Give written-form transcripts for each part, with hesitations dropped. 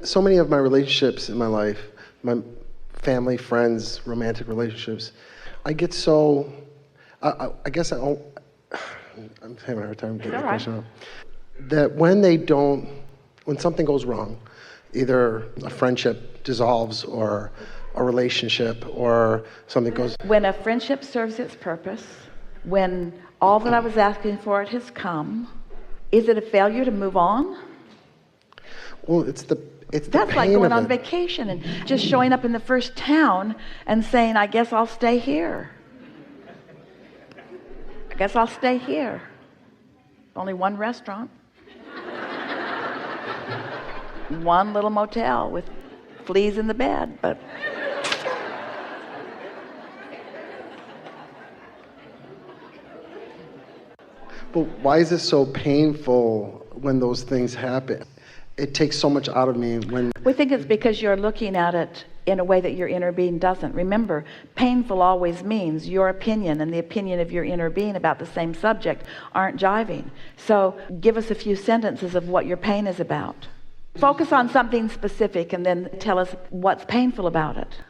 So many of my relationships in my life, my family, friends, romantic relationships, I get so, I guess I'm having a hard time getting the question out. That when something goes wrong, either a friendship dissolves or a relationship or something goes... When a friendship serves its purpose, when all that I was asking for it has come, is it a failure to move on? Well, it's the That's like going on vacation and just showing up in the first town and saying, I guess I'll stay here. I guess I'll stay here. Only one restaurant. One little motel with fleas in the bed, but... But why is it so painful when those things happen? It takes so much out of me when... We think it's because you're looking at it in a way that your inner being doesn't. Remember, painful always means your opinion and the opinion of your inner being about the same subject aren't jiving. So give us a few sentences of what your pain is about. Focus on something specific and then tell us what's painful about it.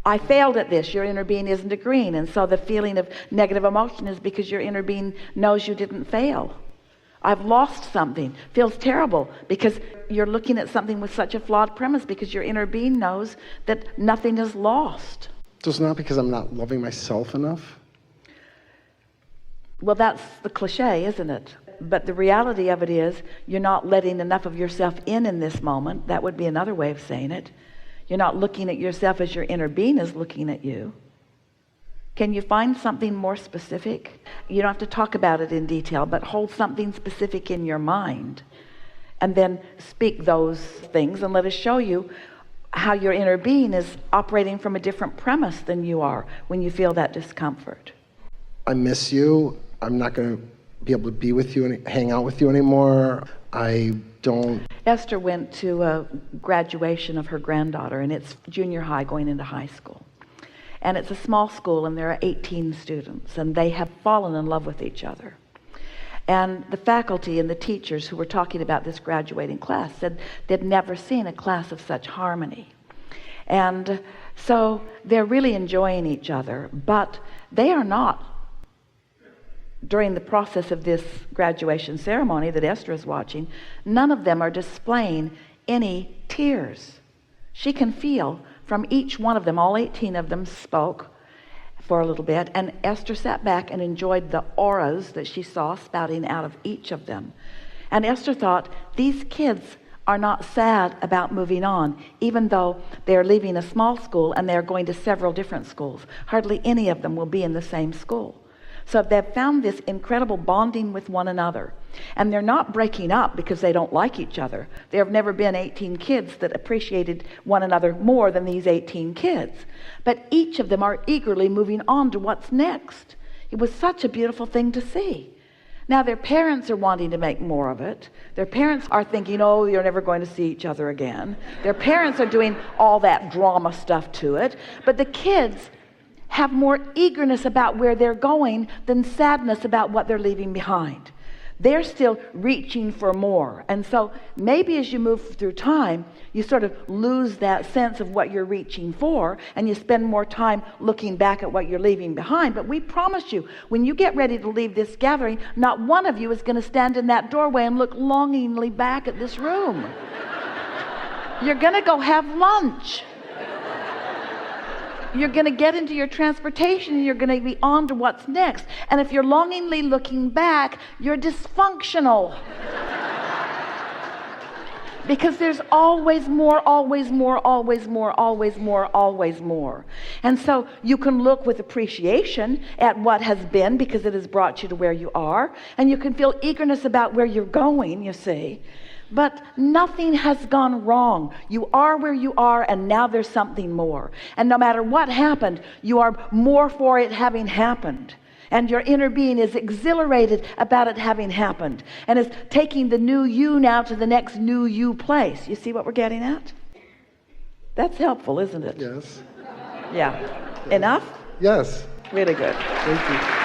I failed at this. Your inner being isn't agreeing, and so the feeling of negative emotion is because your inner being knows you didn't fail. I've lost something. Feels terrible because you're looking at something with such a flawed premise, because your inner being knows that nothing is lost. So it's not because I'm not loving myself enough? Well, that's the cliche, isn't it? But the reality of it is you're not letting enough of yourself in this moment. That would be another way of saying it. You're not looking at yourself as your inner being is looking at you. Can you find something more specific? You don't have to talk about it in detail, but hold something specific in your mind and then speak those things, and let us show you how your inner being is operating from a different premise than you are when you feel that discomfort. I miss you. I'm not going to be able to be with you and hang out with you anymore. I don't... Esther went to a graduation of her granddaughter, and it's junior high going into high school. And it's a small school, and there are 18 students, and they have fallen in love with each other. And the faculty and the teachers who were talking about this graduating class said they'd never seen a class of such harmony. And so they're really enjoying each other, but they are not, during the process of this graduation ceremony that Esther is watching, none of them are displaying any tears. She can feel from each one of them, all 18 of them spoke for a little bit, and Esther sat back and enjoyed the auras that she saw spouting out of each of them. And Esther thought, these kids are not sad about moving on, even though they're leaving a small school and they're going to several different schools. Hardly any of them will be in the same school. So they've found this incredible bonding with one another, and they're not breaking up because they don't like each other. There have never been 18 kids that appreciated one another more than these 18 kids, but each of them are eagerly moving on to what's next. It was such a beautiful thing to see. Now their parents are wanting to make more of it. Their parents are thinking, oh, you're never going to see each other again. Their parents are doing all that drama stuff to it, but the kids have more eagerness about where they're going than sadness about what they're leaving behind. They're still reaching for more. And so maybe as you move through time, you sort of lose that sense of what you're reaching for, and you spend more time looking back at what you're leaving behind. But we promise you, when you get ready to leave this gathering, not one of you is going to stand in that doorway and look longingly back at this room. You're going to go have lunch. You're going to get into your transportation and you're going to be on to what's next. And if you're longingly looking back, you're dysfunctional. Because there's always more, always more, always more, always more, always more. And so you can look with appreciation at what has been because it has brought you to where you are. And you can feel eagerness about where you're going, you see. But nothing has gone wrong. You are where you are, and now there's something more. And no matter what happened, you are more for it having happened. And your inner being is exhilarated about it having happened, and is taking the new you now to the next new you place. You see what we're getting at? That's helpful, isn't it? Yes. Yeah. Enough? Yes. Really good. Thank you.